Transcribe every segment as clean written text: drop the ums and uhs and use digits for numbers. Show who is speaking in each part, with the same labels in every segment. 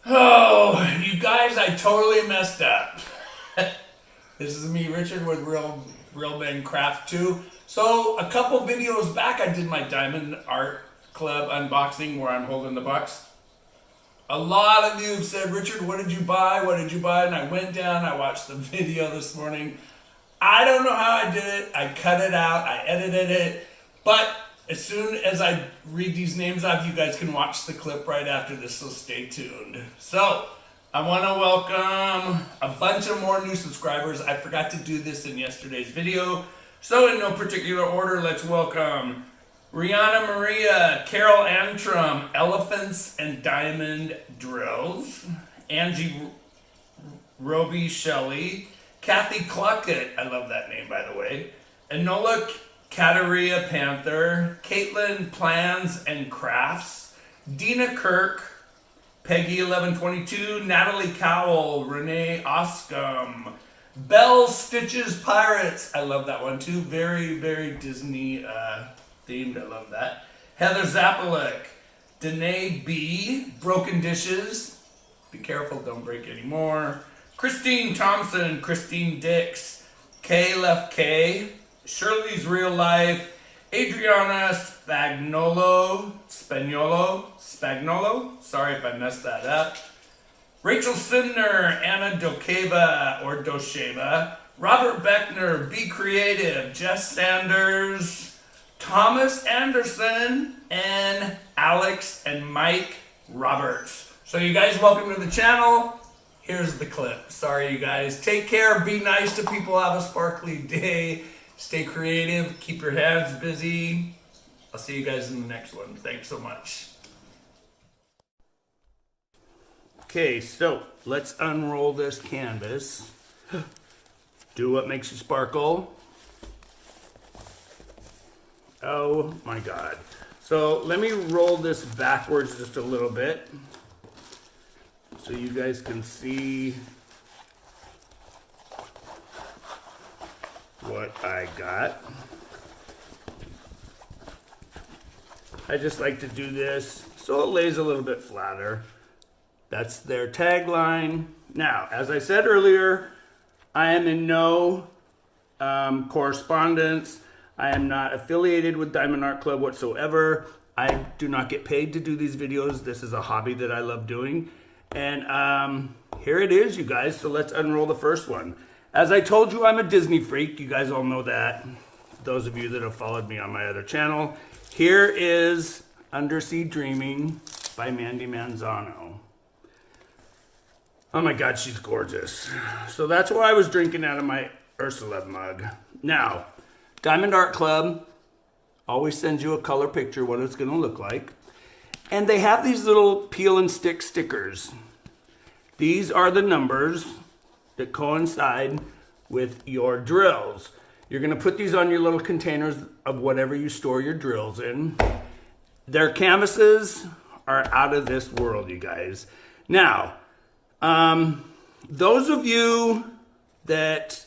Speaker 1: Oh, you guys, I totally messed up. This is me, Richard, with Real Men Craft 2. So, a couple videos back, I did my Diamond Art Club unboxing where I'm holding the box. A lot of you have said, Richard, what did you buy? What did you buy? And I went down, I watched the video this morning. I don't know how I did it. I cut it out, I edited it. But as soon as I read these names off, you guys can watch the clip right after this, so stay tuned. So, I want to welcome a bunch of more new subscribers. I forgot to do this in yesterday's video. So in no particular order, let's welcome Rihanna Maria, Carol Antrim, Elephants and Diamond Drills, Angie Roby Shelley, Kathy Cluckett, I love that name by the way, Enola Kateria Panther, Caitlin Plans and Crafts, Dina Kirk, Peggy 1122, Natalie Cowell, Renee Oscom, Belle Stitches Pirates, I love that one too, very, very Disney themed, I love that. Heather Zapalik, Danae B, Broken Dishes, be careful, don't break any more. Christine Thompson, Christine Dix, K Left K, Shirley's Real Life, Adriana Spagnolo, sorry if I messed that up. Rachel Simner, Anna Dokeva or Dosheva, Robert Beckner, Be Creative, Jess Sanders, Thomas Anderson, and Alex and Mike Roberts. So you guys, welcome to the channel. Here's the clip. Sorry you guys. Take care, be nice to people, have a sparkly day. Stay creative, keep your hands busy. I'll see you guys in the next one. Thanks so much. Okay, so let's unroll this canvas. Do what makes you sparkle. Oh my God. So let me roll this backwards just a little bit so you guys can see what I got. I just like to do this so it lays a little bit flatter. That's their tagline. Now, as I said earlier, I am in no correspondence. I am not affiliated with Diamond Art Club whatsoever. I do not get paid to do these videos. This is a hobby that I love doing. And here it is, you guys. So let's unroll the first one. As I told you, I'm a Disney freak. You guys all know that. Those of you that have followed me on my other channel. Here is Undersea Dreaming by Mandy Manzano. Oh my God, she's gorgeous. So that's why I was drinking out of my Ursula mug. Now, Diamond Art Club always sends you a color picture, what it's gonna look like. And they have these little peel and stick stickers. These are the numbers that coincide with your drills. You're gonna put these on your little containers of whatever you store your drills in. Their canvases are out of this world, you guys. Now, those of you that,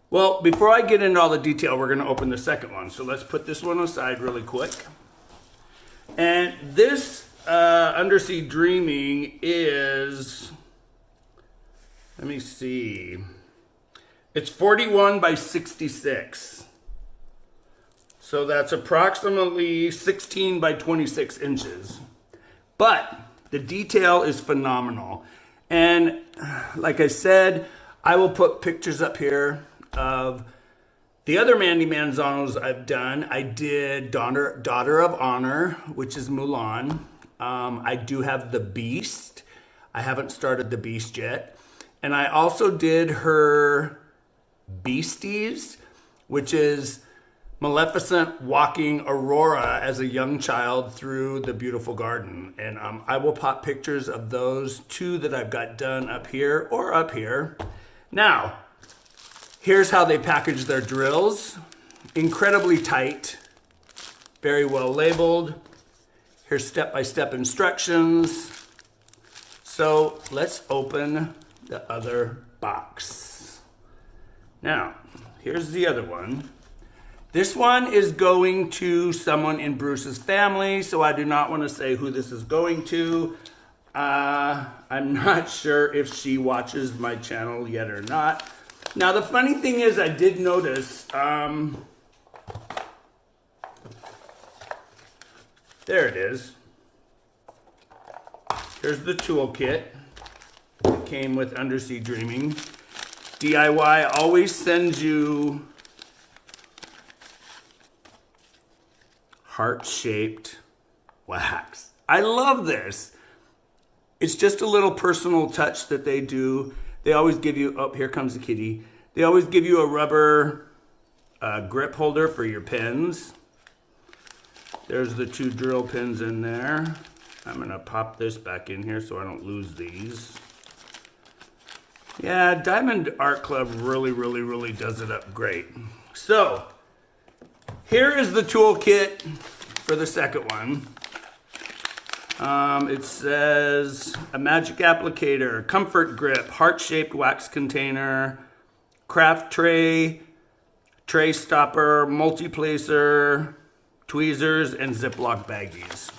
Speaker 1: well, before I get into all the detail, we're gonna open the second one. So let's put this one aside really quick. And this Undersea Dreaming is, let me see. It's 41 by 66. So that's approximately 16 by 26 inches. But the detail is phenomenal. And like I said, I will put pictures up here of the other Mandy Manzanos I've done. I did Daughter of Honor, which is Mulan. I do have the Beast. I haven't started the Beast yet. And I also did her Beasties, which is Maleficent walking Aurora as a young child through the beautiful garden. And I will pop pictures of those two that I've got done up here or up here. Now, here's how they package their drills. Incredibly tight, very well labeled. Here's step-by-step instructions. So let's open the other box. Now, here's the other one. This one is going to someone in Bruce's family, so I do not want to say who this is going to.
Speaker 2: I'm not sure if she watches my channel yet or not. Now, the funny thing is, I did notice, there it is. Here's the toolkit. It came with Undersea Dreaming. DIY always sends you heart-shaped wax. I love this. It's just a little personal touch that they do. They always give you, oh, here comes the kitty. They always give you a rubber grip holder for your pins. There's the 2 drill pins in there. I'm gonna pop this back in here so I don't lose these. Yeah, Diamond Art Club really does it up great. So, here is the toolkit for the second one. It says a magic applicator, comfort grip, heart-shaped wax container, craft tray, tray stopper, multi-placer, tweezers, and Ziploc baggies.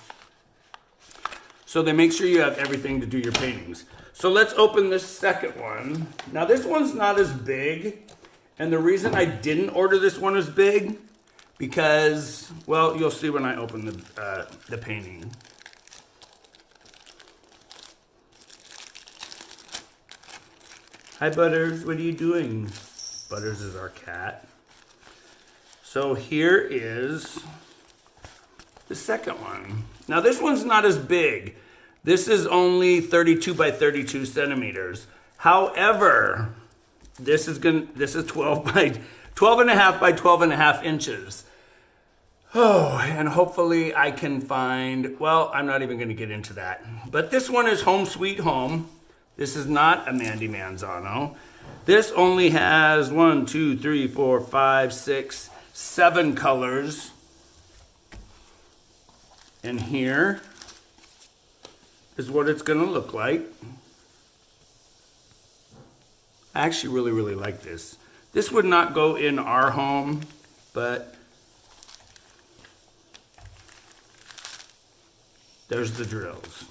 Speaker 2: So they make sure you have everything to do your paintings. So let's open this second one. Now this one's not as big, and the reason I didn't order this one as big, because, well, you'll see when I open the painting. Hi, Butters. What are you doing? Butters is our cat. So here is the second one. Now this one's not as big. This is only 32 by 32 centimeters. However, this is 12 and a half by 12 and a half inches. Oh, and hopefully I can find, well, I'm not even going to get into that. But this one is Home Sweet Home. This is not a Mandy Manzano. This only has 1, 2, 3, 4, 5, 6, 7 colors. And here is what it's going to look like. I actually really like this. This would not go in our home, but there's the drills.